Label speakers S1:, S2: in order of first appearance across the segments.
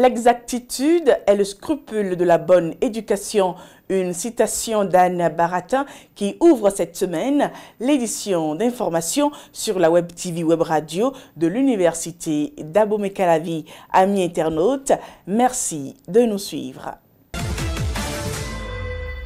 S1: L'exactitude est le scrupule de la bonne éducation. Une citation d'Anne Baratin qui ouvre cette semaine l'édition d'information sur la Web TV Web Radio de l'Université d'Abomey-Calavi. Amis internautes, merci de nous suivre.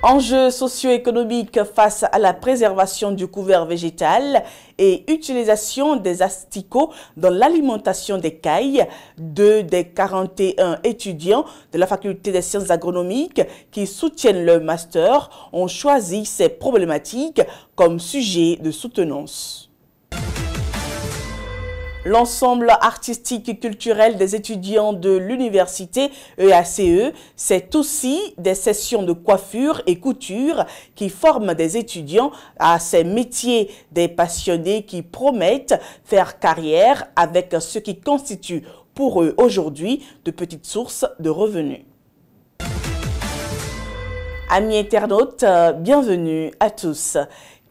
S1: Enjeux socio-économiques face à la préservation du couvert végétal et utilisation des asticots dans l'alimentation des cailles. 2 des 41 étudiants de la faculté des sciences agronomiques qui soutiennent le master ont choisi ces problématiques comme sujet de soutenance. L'ensemble artistique et culturel des étudiants de l'université EACE, c'est aussi des sessions de coiffure et couture qui forment des étudiants à ces métiers, des passionnés qui promettent faire carrière avec ce qui constitue pour eux aujourd'hui de petites sources de revenus. Amis internautes, bienvenue à tous.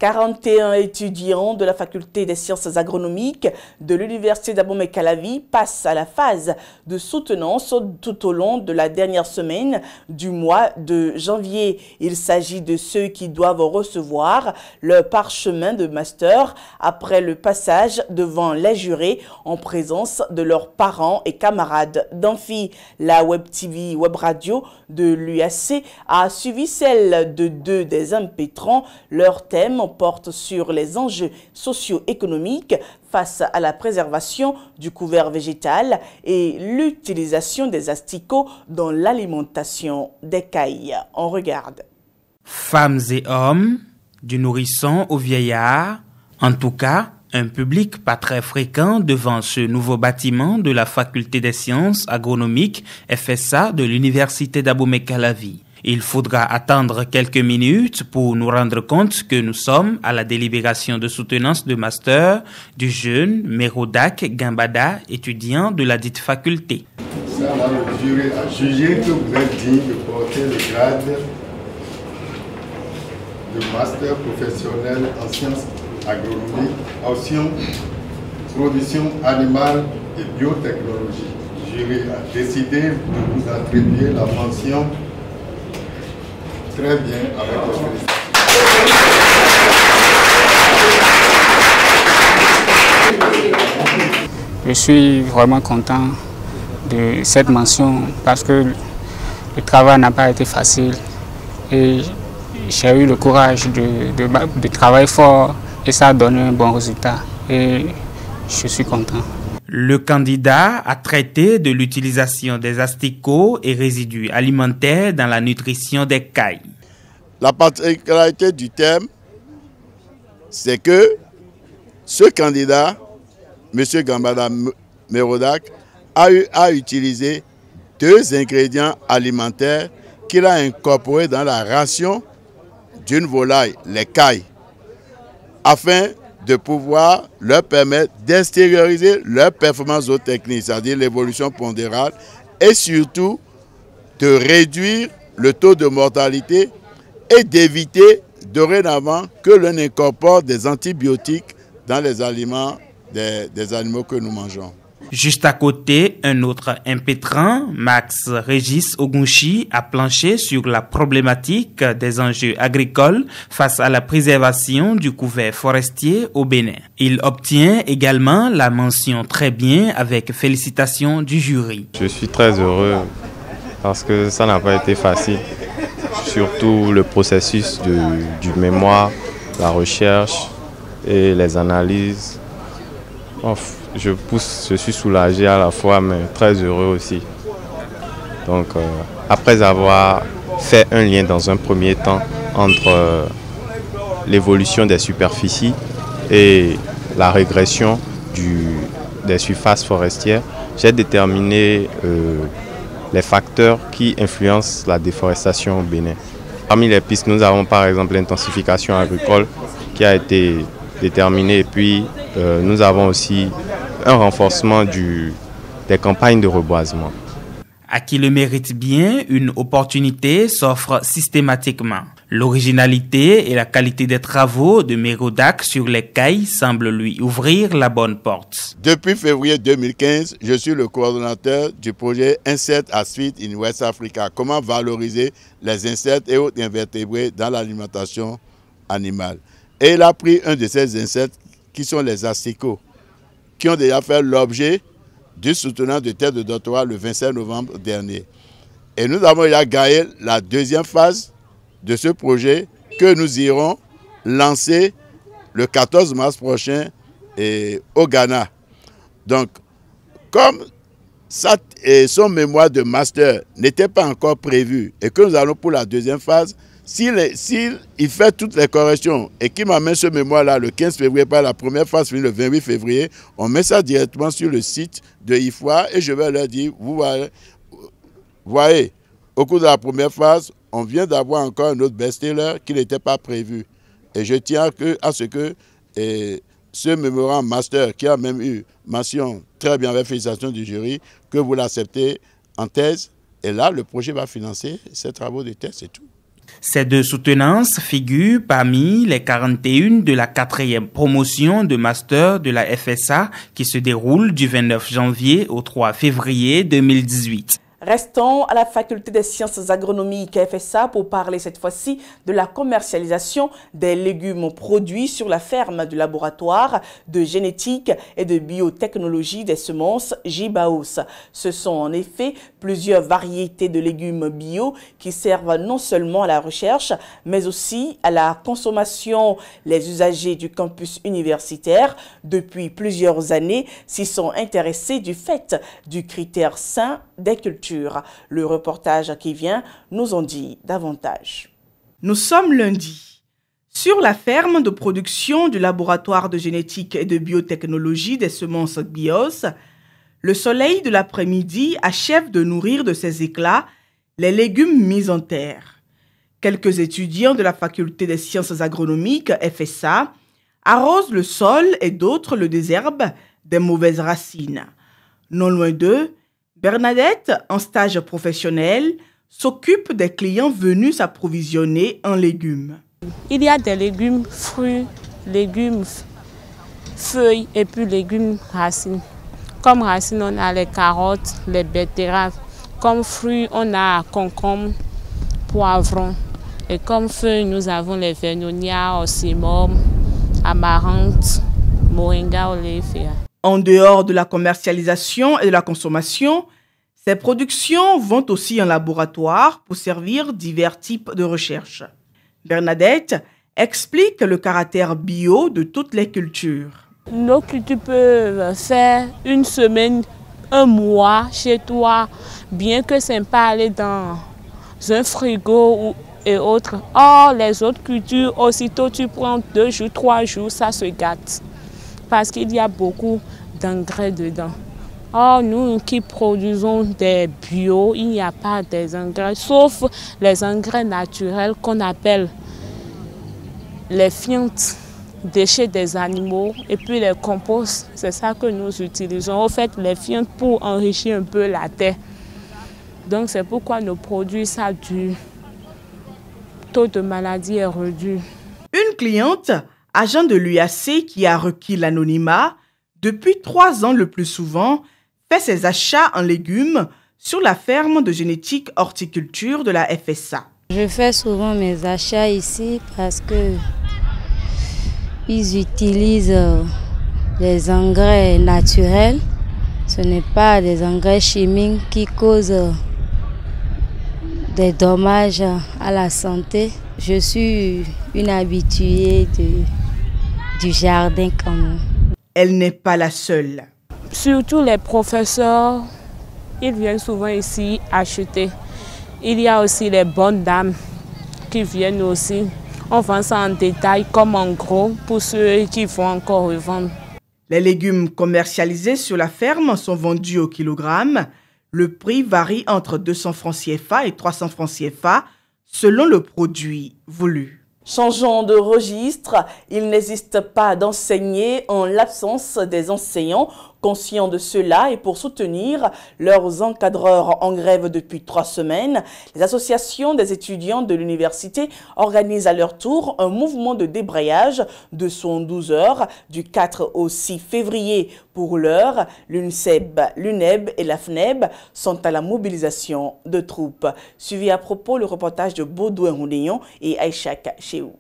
S1: 41 étudiants de la faculté des sciences agronomiques de l'université d'Abomey-Calavi passent à la phase de soutenance tout au long de la dernière semaine du mois de janvier. Il s'agit de ceux qui doivent recevoir le parchemin de master après le passage devant les jurés en présence de leurs parents et camarades d'amphi. La Web TV Web Radio de l'UAC a suivi celle de 2 des impétrants. Leur thème porte sur les enjeux socio-économiques face à la préservation du couvert végétal et l'utilisation des asticots dans l'alimentation des cailles. On regarde.
S2: Femmes et hommes, du nourrisson au vieillard, en tout cas, un public pas très fréquent devant ce nouveau bâtiment de la faculté des sciences agronomiques FSA de l'université d'Abomey-Calavi. Il faudra attendre quelques minutes pour nous rendre compte que nous sommes à la délibération de soutenance de master du jeune Merodak Gambada, étudiant de la dite faculté.
S3: Ça, là, le jury a jugé que vous êtes digne de porter le grade de master professionnel en sciences agronomiques, option production animale et biotechnologie. Le jury a décidé de vous attribuer la mention. Très bien, avec vos félicitations.
S4: Je suis vraiment content de cette mention parce que le travail n'a pas été facile et j'ai eu le courage de travailler fort et ça a donné un bon résultat et je suis content.
S2: Le candidat a traité de l'utilisation des asticots et résidus alimentaires dans la nutrition des cailles.
S5: La particularité du thème, c'est que ce candidat, M. Gambada Merodak, a utilisé 2 ingrédients alimentaires qu'il a incorporés dans la ration d'une volaille, les cailles, afin de pouvoir leur permettre d'extérioriser leur performance zootechnique, c'est-à-dire l'évolution pondérale, et surtout de réduire le taux de mortalité et d'éviter dorénavant que l'on incorpore des antibiotiques dans les aliments des animaux que nous mangeons.
S2: Juste à côté, un autre impétrant, Max Régis Ogunchi, a planché sur la problématique des enjeux agricoles face à la préservation du couvert forestier au Bénin. Il obtient également la mention très bien avec félicitations du jury.
S6: Je suis très heureux parce que ça n'a pas été facile, surtout le processus du mémoire, la recherche et les analyses. Je suis soulagé à la fois, mais très heureux aussi. Donc, après avoir fait un lien dans un premier temps entre l'évolution des superficies et la régression des surfaces forestières, j'ai déterminé les facteurs qui influencent la déforestation au Bénin. Parmi les pistes, nous avons par exemple l'intensification agricole qui a été déterminée, et puis nous avons aussi un renforcement des campagnes de reboisement.
S2: À qui le mérite bien, une opportunité s'offre systématiquement. L'originalité et la qualité des travaux de Merodach sur les cailles semblent lui ouvrir la bonne porte.
S5: Depuis février 2015, je suis le coordonnateur du projet Insect as Feed in West Africa. Comment valoriser les insectes et autres invertébrés dans l'alimentation animale. Et il a pris un de ces insectes qui sont les asticots, qui ont déjà fait l'objet du soutenant de thèse de doctorat le 27 novembre dernier. Et nous avons déjà gagné la deuxième phase de ce projet que nous irons lancer le 14 mars prochain au Ghana. Donc, comme son mémoire de master n'était pas encore prévu et que nous allons pour la deuxième phase, s'il fait toutes les corrections et qu'il m'amène ce mémoire-là le 15 février, par la première phase finie le 28 février, on met ça directement sur le site de IFOA et je vais leur dire, vous voyez, au cours de la première phase, on vient d'avoir encore un autre best-seller qui n'était pas prévu. Et je tiens à ce que ce mémoire master, qui a même eu mention très bien avec félicitations du jury, que vous l'acceptez en thèse. Et là, le projet va financer ces travaux de thèse et tout.
S2: Ces deux soutenances figurent parmi les 41 de la 4e promotion de master de la FSA qui se déroule du 29 janvier au 3 février 2018.
S1: Restons à la faculté des sciences agronomiques FSA pour parler cette fois-ci de la commercialisation des légumes produits sur la ferme du laboratoire de génétique et de biotechnologie des semences GBAOS. Ce sont en effet plusieurs variétés de légumes bio qui servent non seulement à la recherche, mais aussi à la consommation. Les usagers du campus universitaire, depuis plusieurs années, s'y sont intéressés du fait du critère sain des cultures. Le reportage qui vient nous en dit davantage. Nous sommes lundi. Sur la ferme de production du laboratoire de génétique et de biotechnologie des semences BIOS, le soleil de l'après-midi achève de nourrir de ses éclats les légumes mis en terre. Quelques étudiants de la faculté des sciences agronomiques FSA arrosent le sol et d'autres le désherbent des mauvaises racines. Non loin d'eux, Bernadette, en stage professionnel, s'occupe des clients venus s'approvisionner en légumes.
S7: Il y a des légumes fruits, légumes feuilles et puis légumes racines. Comme racines, on a les carottes, les betteraves. Comme fruits, on a concombre, poivron. Et comme feuilles, nous avons les vernonias, ossimum, amaranth, moringa oleifera.
S1: En dehors de la commercialisation et de la consommation, ces productions vont aussi en laboratoire pour servir divers types de recherche. Bernadette explique le caractère bio de toutes les cultures.
S7: Nos cultures peuvent faire une semaine, un mois chez toi, bien que ce n'est pas aller dans un frigo et autres. Or, les autres cultures, aussitôt tu prends 2 jours, 3 jours, ça se gâte. Parce qu'il y a beaucoup d'engrais dedans. Or, nous qui produisons des bio, il n'y a pas des engrais, sauf les engrais naturels qu'on appelle les fientes, déchets des animaux, et puis les composts, c'est ça que nous utilisons. En fait, les fientes pour enrichir un peu la terre. Donc, c'est pourquoi nos produits, ça du taux de maladie est réduit.
S1: Une cliente, agent de l'UAC qui a requis l'anonymat, depuis 3 ans le plus souvent, fait ses achats en légumes sur la ferme de génétique horticulture de la FSA.
S8: Je fais souvent mes achats ici parce que ils utilisent des engrais naturels. Ce n'est pas des engrais chimiques qui causent des dommages à la santé. Je suis une habituée du jardin quand même.
S1: Elle n'est pas la seule.
S7: Surtout les professeurs, ils viennent souvent ici acheter. Il y a aussi les bonnes dames qui viennent aussi. On vend ça en détail comme en gros pour ceux qui vont encore revendre.
S1: Les légumes commercialisés sur la ferme sont vendus au kilogramme. Le prix varie entre 200 francs CFA et 300 francs CFA selon le produit voulu. Changeons de registre, il n'existe pas d'enseigner en l'absence des enseignants. Conscients de cela et pour soutenir leurs encadreurs en grève depuis 3 semaines, les associations des étudiants de l'université organisent à leur tour un mouvement de débrayage de 112 heures du 4 au 6 février. Pour l'heure, l'UNSEB, l'UNEB et la FNEB sont à la mobilisation de troupes. Suivi à propos le reportage de Baudouin Roudéon et Aïchak Chéou.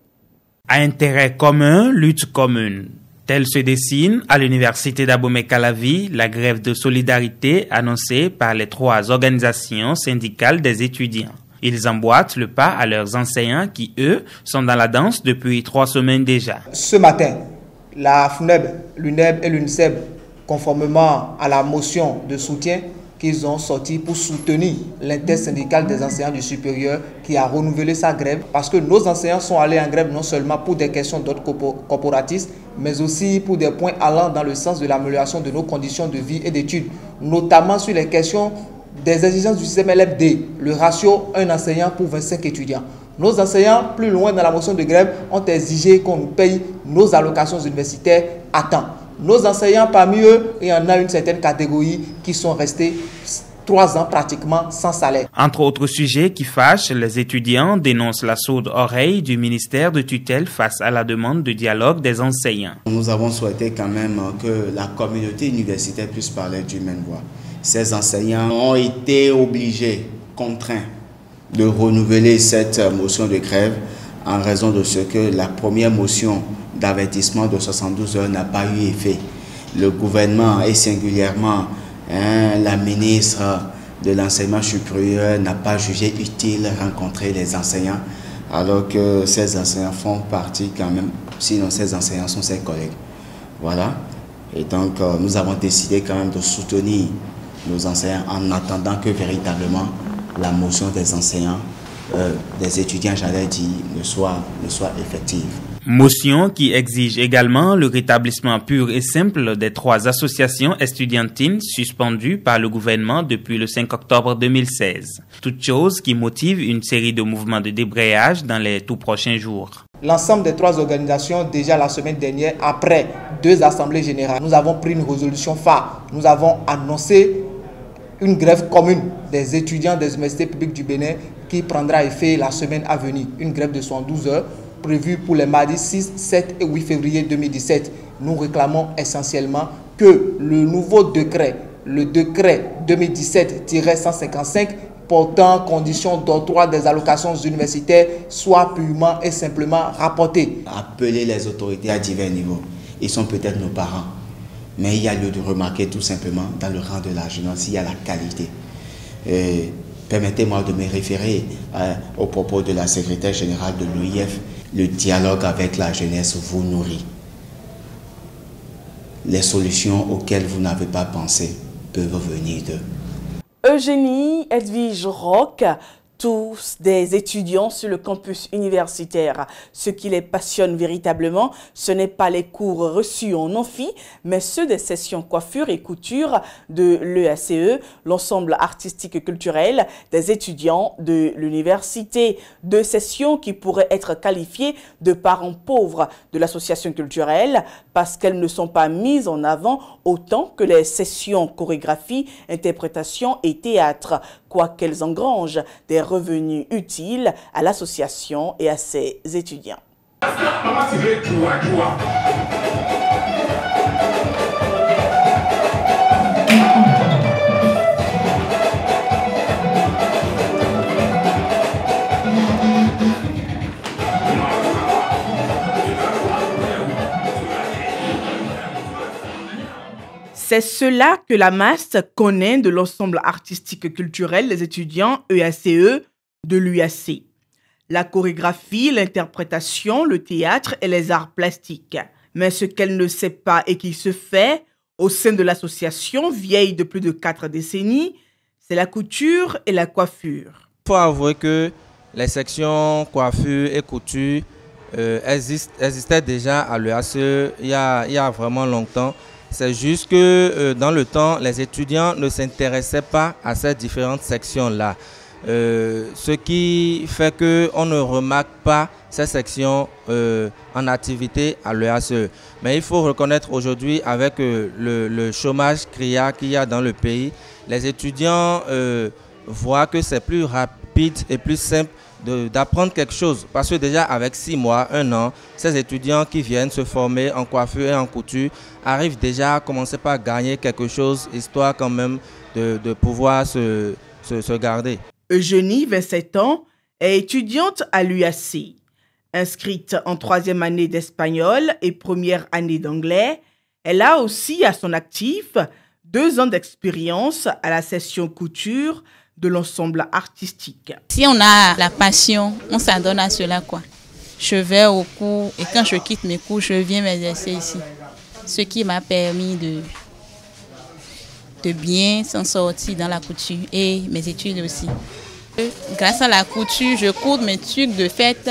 S2: À intérêt commun, lutte commune. Tel se dessine à l'université d'Abomey-Calavi la grève de solidarité annoncée par les 3 organisations syndicales des étudiants. Ils emboîtent le pas à leurs enseignants qui, eux, sont dans la danse depuis 3 semaines déjà.
S9: Ce matin, la FNEB, l'UNEB et l'UNSEB, conformément à la motion de soutien qu'ils ont sorti pour soutenir l'intersyndicale des enseignants du supérieur qui a renouvelé sa grève parce que nos enseignants sont allés en grève non seulement pour des questions d'ordre corporatiste, mais aussi pour des points allant dans le sens de l'amélioration de nos conditions de vie et d'études, notamment sur les questions des exigences du système LFD, le ratio 1 enseignant pour 25 étudiants. Nos enseignants, plus loin dans la motion de grève, ont exigé qu'on nous paye nos allocations universitaires à temps. Nos enseignants, parmi eux, il y en a une certaine catégorie qui sont restés 3 ans pratiquement sans salaire.
S2: Entre autres sujets qui fâchent, les étudiants dénoncent la sourde oreille du ministère de tutelle face à la demande de dialogue des enseignants.
S10: Nous avons souhaité quand même que la communauté universitaire puisse parler d'une même voix. Ces enseignants ont été obligés, contraints, de renouveler cette motion de grève en raison de ce que la première motion d'avertissement de 72 heures n'a pas eu effet. Le gouvernement et singulièrement la ministre de l'enseignement supérieur n'a pas jugé utile de rencontrer les enseignants alors que ces enseignants font partie quand même, sinon ces enseignants sont ses collègues. Voilà. Et donc nous avons décidé quand même de soutenir nos enseignants en attendant que véritablement la motion des enseignants, des étudiants, j'allais dire, ne soit effective.
S2: Motion qui exige également le rétablissement pur et simple des 3 associations estudiantines suspendues par le gouvernement depuis le 5 octobre 2016. Toute chose qui motive une série de mouvements de débrayage dans les tout prochains jours.
S9: L'ensemble des 3 organisations, déjà la semaine dernière, après 2 assemblées générales, nous avons pris une résolution phare. Nous avons annoncé une grève commune des étudiants des universités publiques du Bénin qui prendra effet la semaine à venir. Une grève de 112 heures prévue pour les mardis 6, 7 et 8 février 2017. Nous réclamons essentiellement que le nouveau décret, le décret 2017-155 portant conditions d'octroi des allocations universitaires soit purement et simplement rapporté.
S10: Appeler les autorités à divers niveaux. Ils sont peut-être nos parents. Mais il y a lieu de remarquer tout simplement dans le rang de la jeunesse, il y a la qualité. Permettez-moi de me référer au propos de la secrétaire générale de l'OIF. Le dialogue avec la jeunesse vous nourrit. Les solutions auxquelles vous n'avez pas pensé peuvent venir d'eux.
S1: Eugénie Edwige Roch, tous des étudiants sur le campus universitaire. Ce qui les passionne véritablement, ce n'est pas les cours reçus en amphi, mais ceux des sessions coiffure et couture de l'EACE, l'ensemble artistique et culturel des étudiants de l'université. 2 sessions qui pourraient être qualifiées de parents pauvres de l'association culturelle parce qu'elles ne sont pas mises en avant autant que les sessions chorégraphie, interprétation et théâtre, quoiqu'elles engrangent des revenus utiles à l'association et à ses étudiants. C'est cela que la masse connaît de l'ensemble artistique et culturel des étudiants EACE de l'UAC. La chorégraphie, l'interprétation, le théâtre et les arts plastiques. Mais ce qu'elle ne sait pas et qui se fait au sein de l'association vieille de plus de 4 décennies, c'est la couture et la coiffure.
S11: Il faut avouer que les sections coiffure et couture existaient déjà à l'UAC il y a vraiment longtemps. C'est juste que dans le temps, les étudiants ne s'intéressaient pas à ces différentes sections-là. ce qui fait qu'on ne remarque pas ces sections en activité à l'EACE. Mais il faut reconnaître aujourd'hui, avec le chômage criard qu'il y a dans le pays, les étudiants voient que c'est plus rapide et plus simple d'apprendre quelque chose. Parce que déjà avec 6 mois, 1 an, ces étudiants qui viennent se former en coiffure et en couture arrivent déjà à commencer par gagner quelque chose, histoire quand même de pouvoir se garder.
S1: Eugénie, 27 ans, est étudiante à l'UAC. Inscrite en 3e année d'espagnol et 1re année d'anglais, elle a aussi à son actif 2 ans d'expérience à la session couture de l'ensemble artistique.
S12: Si on a la passion, on s'adonne à cela, quoi. Je vais au cours et quand je quitte mes cours, je viens m'exercer ici. Ce qui m'a permis de bien s'en sortir dans la couture et mes études aussi. Grâce à la couture, je cours mes trucs de fête.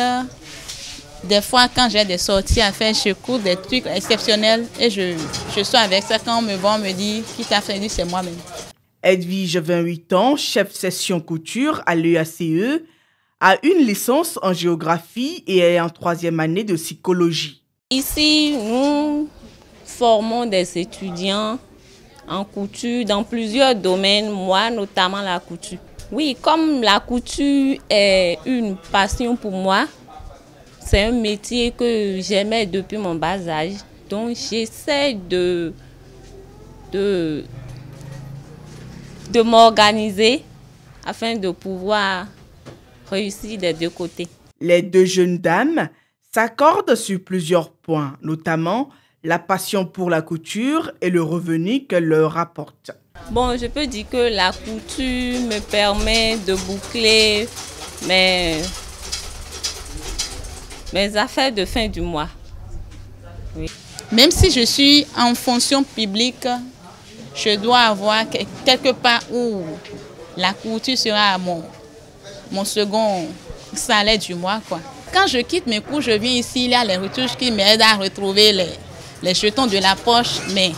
S12: Des fois, quand j'ai des sorties à faire, je cours des trucs exceptionnels et je suis avec ça. Quand on me voit, on me dit qui t'a fait, c'est moi-même.
S1: Edwige, 28 ans, chef session couture à l'EACE, a une licence en géographie et est en 3e année de psychologie.
S7: Ici, nous formons des étudiants en couture dans plusieurs domaines, moi notamment la couture. Oui, comme la couture est une passion pour moi, c'est un métier que j'aimais depuis mon bas âge. Donc j'essaie de m'organiser afin de pouvoir réussir des 2 côtés.
S1: Les 2 jeunes dames s'accordent sur plusieurs points, notamment la passion pour la couture et le revenu qu'elle leur apporte.
S7: Bon, je peux dire que la couture me permet de boucler mes affaires de fin du mois. Oui.
S12: Même si je suis en fonction publique, je dois avoir quelque part où la couture sera mon second salaire du mois, quoi. Quand je quitte mes cours, je viens ici, il y a les retouches qui m'aident à retrouver les jetons de la poche, mais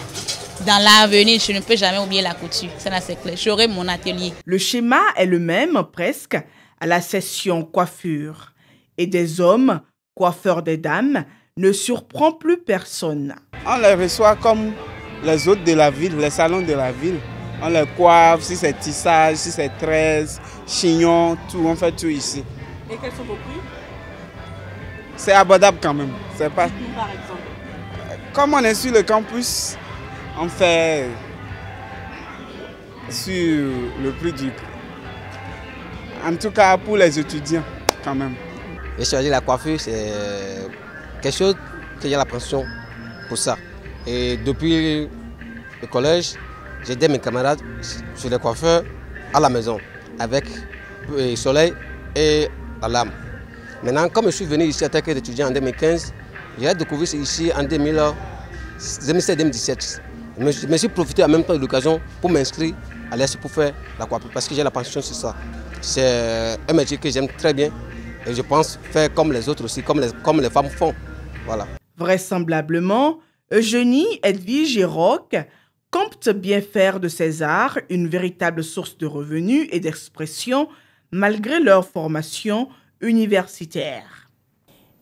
S12: dans l'avenir, je ne peux jamais oublier la couture. Ça là, c'est clair. J'aurai mon atelier.
S1: Le schéma est le même presque à la session coiffure. Et des hommes, coiffeurs des dames, ne surprend plus personne.
S13: On les reçoit comme les autres de la ville, les salons de la ville. On les coiffe, si c'est tissage, si c'est tresse, chignon, tout, on fait tout ici.
S1: Et quels sont vos prix?
S13: C'est abordable quand même. C'est pas...
S1: Par exemple.
S13: Comme on est sur le campus, on fait sur le prix du... En tout cas pour les étudiants quand même.
S14: J'ai choisi la coiffure, c'est quelque chose que j'ai l'impression pour ça. Et depuis le collège, j'aidais mes camarades sur les coiffeurs à la maison avec le soleil et la lame. Maintenant, comme je suis venu ici en tant qu'étudiant en 2015, j'ai découvert ici en 2017-2017. Je me suis profité en même temps de l'occasion pour m'inscrire à l'EACE pour faire la coiffure parce que j'ai la passion sur ça. C'est un métier que j'aime très bien et je pense faire comme les autres aussi, comme les femmes font. Voilà.
S1: Vraisemblablement, Eugénie, Edwige et Roch comptent bien faire de ces arts une véritable source de revenus et d'expression malgré leur formation universitaire.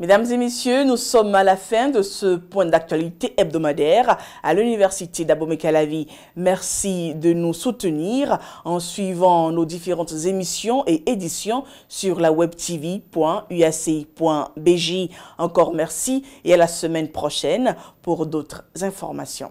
S1: Mesdames et messieurs, nous sommes à la fin de ce point d'actualité hebdomadaire à l'Université d'Abomey-Calavi. Merci de nous soutenir en suivant nos différentes émissions et éditions sur la webtv.uac.bj. Encore merci et à la semaine prochaine pour d'autres informations.